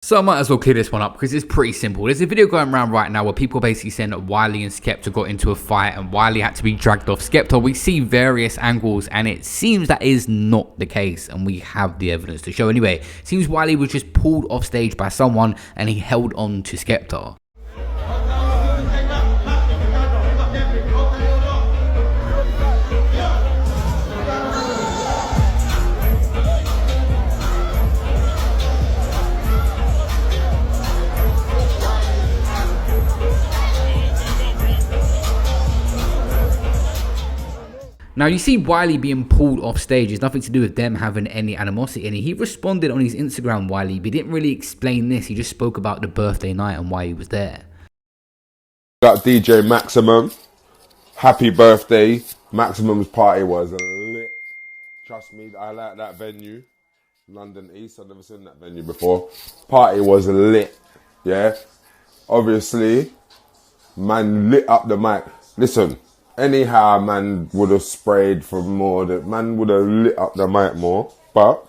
So I might as well clear this one up because it's pretty simple. There's a video going around right now where people are basically saying that Wiley and Skepta got into a fight and Wiley had to be dragged off Skepta. We see various angles and it seems that is not the case, and we have the evidence to show. Anyway, it seems Wiley was just pulled off stage by someone and he held on to Skepta. Now, you see Wiley being pulled off stage. It's nothing to do with them having any animosity. And he responded on his Instagram, Wiley, but he didn't really explain this. He just spoke about the birthday night and why he was there. Got DJ Maximum. Happy birthday. Maximum's party was lit. Trust me, I like that venue. London East. I've never seen that venue before. Party was lit. Yeah. Obviously, man lit up the mic. Listen. Anyhow, man would have sprayed for more. Man would have lit up the mic more. But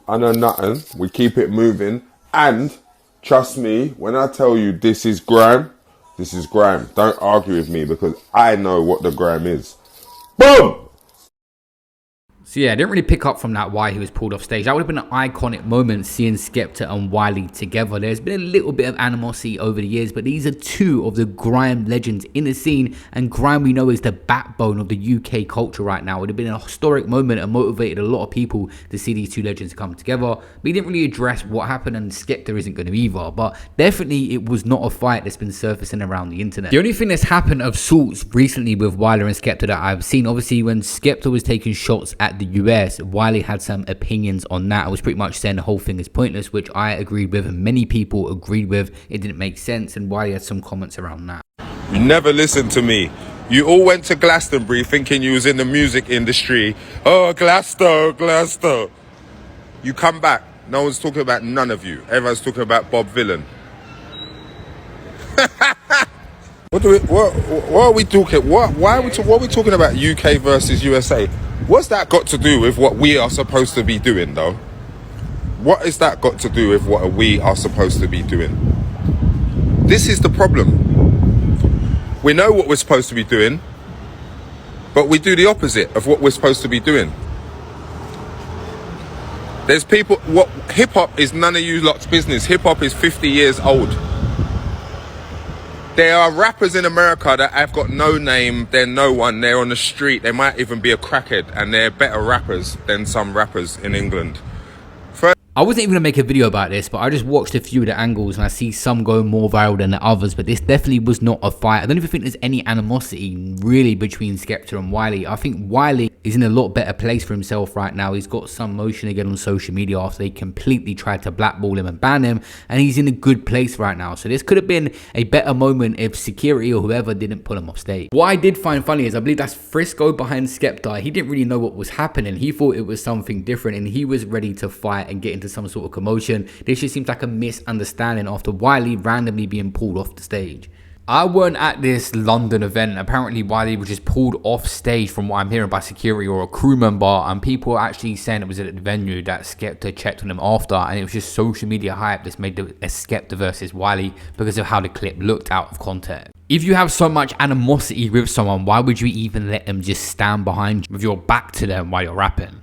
I know nothing. We keep it moving. And trust me, when I tell you this is grime, this is grime. Don't argue with me because I know what the grime is. Boom! So yeah, I didn't really pick up from that why he was pulled off stage. That would have been an iconic moment seeing Skepta and Wiley together. There's been a little bit of animosity over the years, but these are two of the grime legends in the scene, and grime we know is the backbone of the UK culture right now. It would have been a historic moment and motivated a lot of people to see these two legends come together. But he didn't really address what happened, and Skepta isn't going to either. But definitely it was not a fight that's been surfacing around the internet. The only thing that's happened of sorts recently with Wiley and Skepta that I've seen, obviously when Skepta was taking shots at the US, Wiley had some opinions on that. I was pretty much saying the whole thing is pointless, which I agreed with and many people agreed with. It didn't make sense, and Wiley had some comments around that. You never listened to me. You all went to Glastonbury thinking you was in the music industry. Oh, Glasgow. You come back. No one's talking about none of you. Everyone's talking about Bob Vylan. What are we talking? What are we talking about? UK versus USA. What's that got to do with what we are supposed to be doing, though? What has that got to do with what we are supposed to be doing? This is the problem. We know what we're supposed to be doing, but we do the opposite of what we're supposed to be doing. There's people. What hip hop is none of you lot's business. Hip hop is 50 years old. There are rappers in America that have got no name, they're no one, they're on the street, they might even be a crackhead, and they're better rappers than some rappers in England. I wasn't even going to make a video about this, but I just watched a few of the angles and I see some go more viral than the others, but this definitely was not a fight. I don't even think there's any animosity really between Skepta and Wiley. I think Wiley is in a lot better place for himself right now. He's got some motion again on social media after they completely tried to blackball him and ban him, and he's in a good place right now. So this could have been a better moment if security or whoever didn't pull him off stage. What I did find funny is I believe that's Frisco behind Skepta. He didn't really know what was happening. He thought it was something different and he was ready to fight and get into some sort of commotion. This just seems like a misunderstanding after Wiley randomly being pulled off the stage. I weren't at this London event. Apparently Wiley was just pulled off stage from what I'm hearing by security or a crew member, and people are actually saying it was at the venue that Skepta checked on him after, and it was just social media hype that's made a Skepta versus Wiley because of how the clip looked out of context. If you have so much animosity with someone, why would you even let them just stand behind you with your back to them while you're rapping?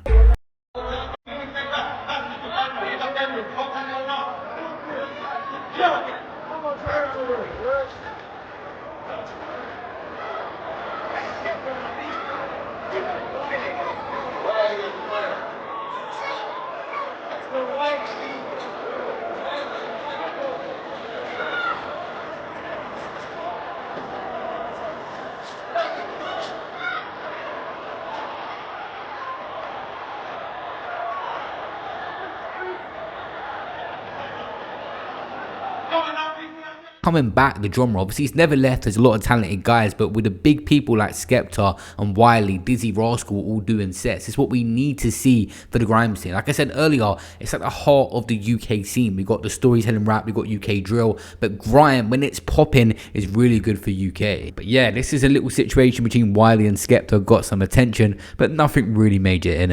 Coming back, the genre, obviously it's never left. There's a lot of talented guys, but with the big people like Skepta and Wiley, Dizzy Rascal all doing sets, it's what we need to see for the grime scene. Like I said earlier, it's like the heart of the UK scene. We got the storytelling rap, we got UK drill, but grime, when it's popping, is really good for UK. But yeah, this is a little situation between Wiley and Skepta, got some attention, but nothing really major in it.